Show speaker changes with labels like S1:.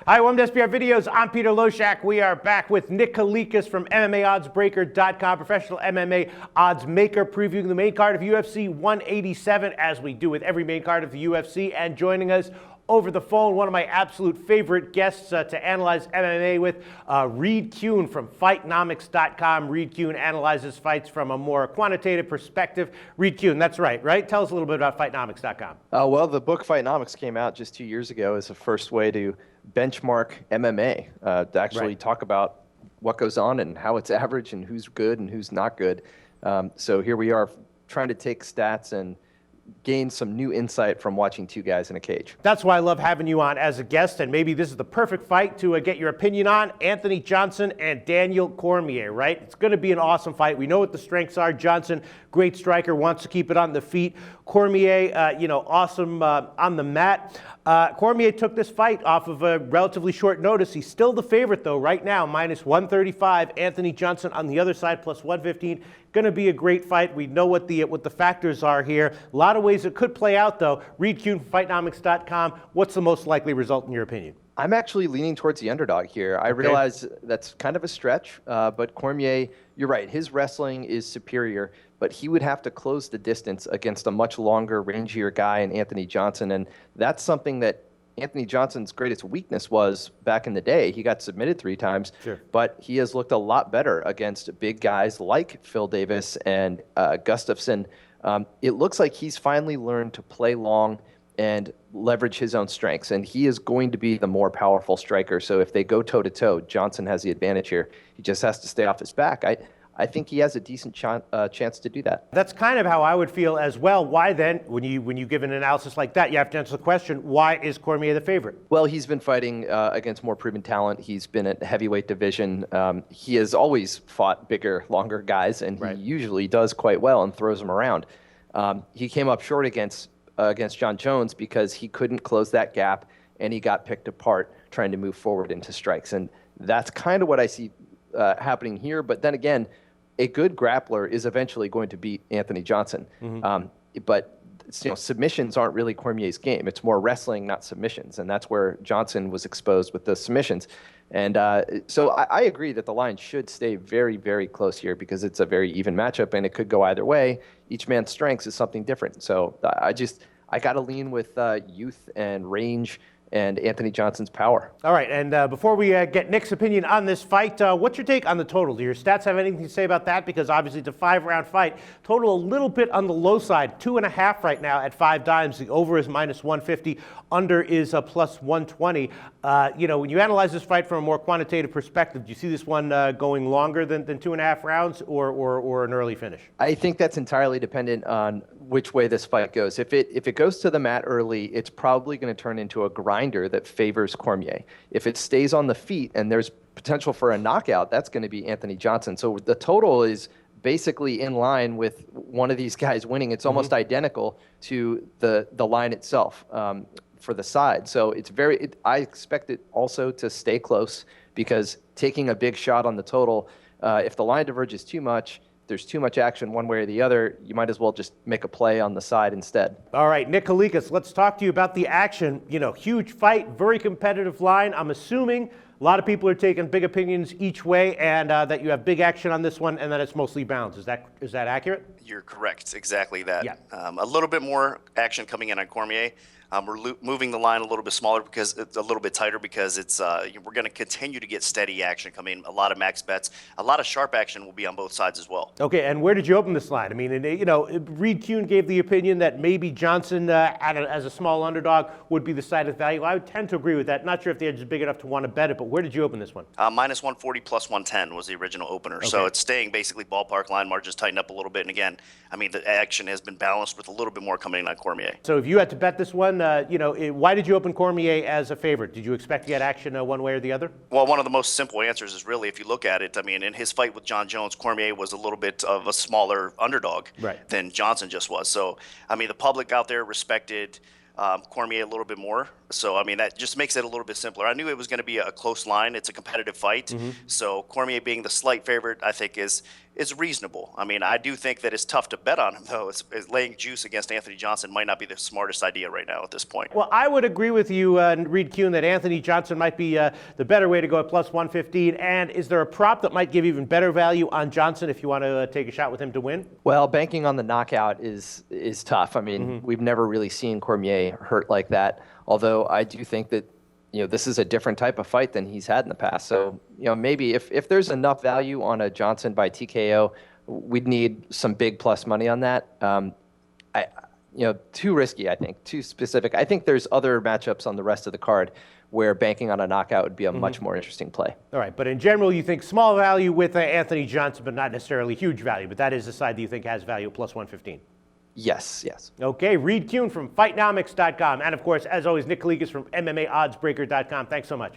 S1: Hi, welcome to SBR Videos. I'm Peter Loshak. We are back with Nick Kalikas from MMAOddsBreaker.com, professional MMA odds maker, previewing the main card of UFC 187, as we do with every main card of the UFC. And joining us over the phone, one of my absolute favorite guests to analyze MMA with, Reed Kuhn from Fightnomics.com. Reed Kuhn analyzes fights from a more quantitative perspective. Reed Kuhn, that's right? Tell us a little bit about Fightnomics.com.
S2: Well, the book Fightnomics came out just 2 years ago as the first way to benchmark MMA, to actually talk about what goes on and how it's average and who's good and who's not good. So here we are trying to take stats and gain some new insight from watching two guys in a cage.
S1: That's why I love having you on as a guest, and maybe this is the perfect fight to get your opinion on. Anthony Johnson and Daniel Cormier, right? It's going to be an awesome fight. We know what the strengths are. Johnson, great striker, wants to keep it on the feet. Cormier, awesome on the mat. Cormier took this fight off of a relatively short notice. He's still the favorite, though, right now, minus 135. Anthony Johnson on the other side, plus 115. Going to be a great fight. We know what the factors are here. A lot of ways it could play out, though. Reed Kuhn, Fightnomics.com. What's the most likely result in your opinion?
S2: I'm actually leaning towards the underdog here. I realize that's kind of a stretch, but Cormier, you're right, his wrestling is superior, but he would have to close the distance against a much longer, rangier guy in Anthony Johnson, and that's something that Anthony Johnson's greatest weakness was back in the day. He got submitted 3 times, but he has looked a lot better against big guys like Phil Davis and Gustafsson. It looks like he's finally learned to play long and leverage his own strengths, and he is going to be the more powerful striker. So if they go toe-to-toe, Johnson has the advantage here. He just has to stay off his back. I think he has a decent chance to do that.
S1: That's kind of how I would feel as well. Why then, when you give an analysis like that, you have to answer the question, why is Cormier the favorite?
S2: Well, he's been fighting against more proven talent. He's been at the heavyweight division. He has always fought bigger, longer guys, and he usually does quite well and throws them around. He came up short against John Jones because he couldn't close that gap, and he got picked apart trying to move forward into strikes. And that's kind of what I see happening here. But then again, a good grappler is eventually going to beat Anthony Johnson. But submissions aren't really Cormier's game. It's more wrestling, not submissions. And that's where Johnson was exposed with the submissions. And so I agree that the line should stay very, very close here because it's a very even matchup and it could go either way. Each man's strengths is something different. So I got to lean with youth and range and Anthony Johnson's power.
S1: All right, and before we get Nick's opinion on this fight, what's your take on the total? Do your stats have anything to say about that? Because obviously it's a 5-round fight. Total a little bit on the low side, 2.5 right now at 5 dimes. The over is minus 150, under is plus 120. When you analyze this fight from a more quantitative perspective, do you see this one going longer than 2.5 rounds or an early finish?
S2: I think that's entirely dependent on which way this fight goes. If it goes to the mat early, it's probably going to turn into a grinder that favors Cormier. If it stays on the feet and there's potential for a knockout, that's going to be Anthony Johnson. So the total is basically in line with one of these guys winning. It's almost identical to the line itself for the side. So I expect it also to stay close because taking a big shot on the total, if the line diverges too much, there's too much action one way or the other, you might as well just make a play on the side instead.
S1: All right, Nick Kalikas, let's talk to you about the action. Huge fight, very competitive line. I'm assuming a lot of people are taking big opinions each way and that you have big action on this one and that it's mostly balanced. Is that accurate?
S3: You're correct, exactly that.
S1: Yeah.
S3: A little bit more action coming in on Cormier. We're moving the line a little bit smaller because it's a little bit tighter because it's we're going to continue to get steady action coming. A lot of max bets, a lot of sharp action will be on both sides as well.
S1: Okay, and where did you open this line? I mean, Reed Kuhn gave the opinion that maybe Johnson, as a small underdog, would be the side of value. I would tend to agree with that. Not sure if the edge is big enough to want to bet it, but where did you open this one?
S3: Minus 140 plus 110 was the original opener. Okay. So it's staying basically ballpark line. Margins tightened up a little bit, and again, I mean, the action has been balanced with a little bit more coming in on Cormier.
S1: So if you had to bet this one, why did you open Cormier as a favorite? Did you expect to get action one way or the other?
S3: Well, one of the most simple answers is really, if you look at it, I mean, in his fight with John Jones, Cormier was a little bit of a smaller underdog than Johnson just was. So, I mean, the public out there respected Cormier a little bit more. So, I mean, that just makes it a little bit simpler. I knew it was going to be a close line. It's a competitive fight. So Cormier being the slight favorite, I think, is is reasonable. I mean, I do think that it's tough to bet on him, though. Laying juice against Anthony Johnson might not be the smartest idea right now at this point.
S1: Well, I would agree with you, Reed Kuhn, that Anthony Johnson might be the better way to go at plus 115. And is there a prop that might give even better value on Johnson if you want to take a shot with him to win?
S2: Well, banking on the knockout is tough. I mean, we've never really seen Cormier hurt like that, although I do think that this is a different type of fight than he's had in the past. So, maybe if there's enough value on a Johnson by TKO, we'd need some big plus money on that. Too risky, I think, too specific. I think there's other matchups on the rest of the card where banking on a knockout would be a much more interesting play.
S1: All right, but in general, you think small value with Anthony Johnson, but not necessarily huge value. But that is the side that you think has value at plus 115.
S2: Yes.
S1: Okay, Reed Kuhn from Fightnomics.com. And of course, as always, Nick Kalikas from MMAOddsbreaker.com. Thanks so much.